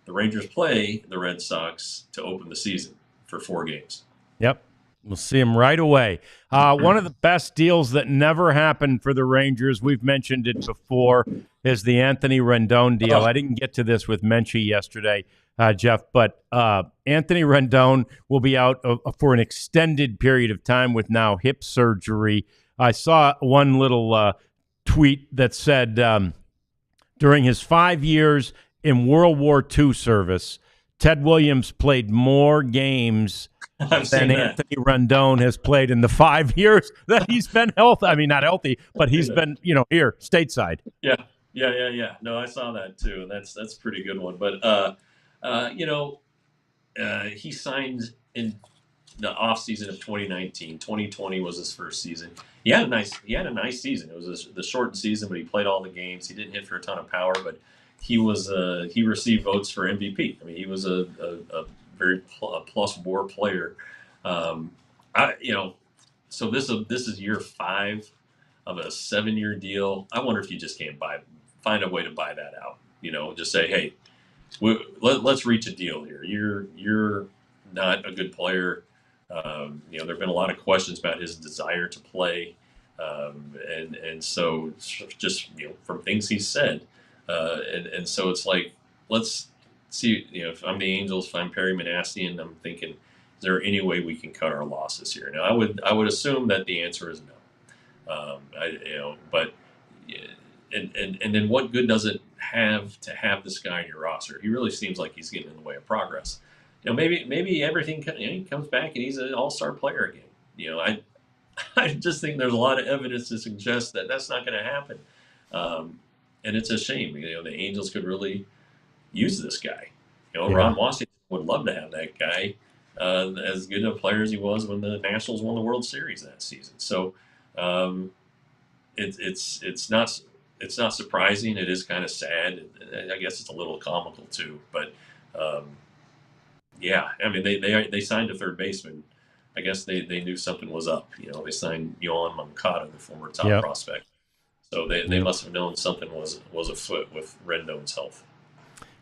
the Rangers play the Red Sox to open the season for 4 games. Yep. We'll see him right away. One of the best deals that never happened for the Rangers, we've mentioned it before, is the Anthony Rendon deal. I didn't get to this with Menchie yesterday, Jeff, but Anthony Rendon will be out for an extended period of time with now hip surgery. I saw one little tweet that said during his 5 years in World War II service, Ted Williams played more games than Anthony Rendon has played in the 5 years that he's been healthy. Not healthy, but he's been, here, stateside. Yeah. No, I saw that too, and that's a pretty good one. But he signed in the off season of 2019. 2020 was his first season. He had a nice season. It was the shortened season, but he played all the games. He didn't hit for a ton of power, but he received votes for MVP. He was a very plus WAR player. So this is year 5 of a 7-year deal. I wonder if you just can't find a way to buy that out. Just say, hey, let's reach a deal here. You're not a good player. There've been a lot of questions about his desire to play, and so just from things he said, and so it's like, let's see, if I'm the Angels, if I'm Perry Manassian, I'm thinking, is there any way we can cut our losses here? Now, I would assume that the answer is no. But and then what good does it have to have this guy in your roster? He really seems like he's getting in the way of progress. Maybe everything he comes back and he's an all-star player again. I just think there's a lot of evidence to suggest that that's not going to happen, and it's a shame. The Angels could really use this guy. Ron Washington would love to have that guy as good a player as he was when the Nationals won the World Series that season. So it's not surprising. It is kind of sad. I guess it's a little comical too. But they signed a third baseman I guess they knew something was up. They signed Yohan Moncada, the former top Yep. prospect. So they must have known something was afoot with Rendon's health.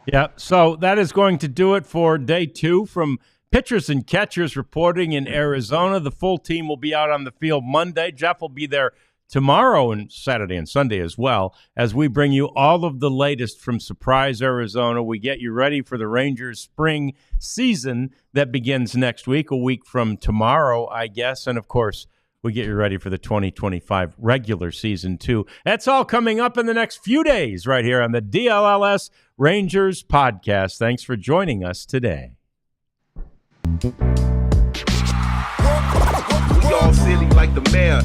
Yeah, so that is going to do it for day 2 from pitchers and catchers reporting in Arizona. The full team will be out on the field Monday. Jeff will be there tomorrow and Saturday and Sunday as well, as we bring you all of the latest from Surprise, Arizona. We get you ready for the Rangers spring season that begins next week, a week from tomorrow, I guess. And, of course, we get you ready for the 2025 regular season, too. That's all coming up in the next few days right here on the DLLS Rangers podcast. Thanks for joining us today. We all silly like the mayor.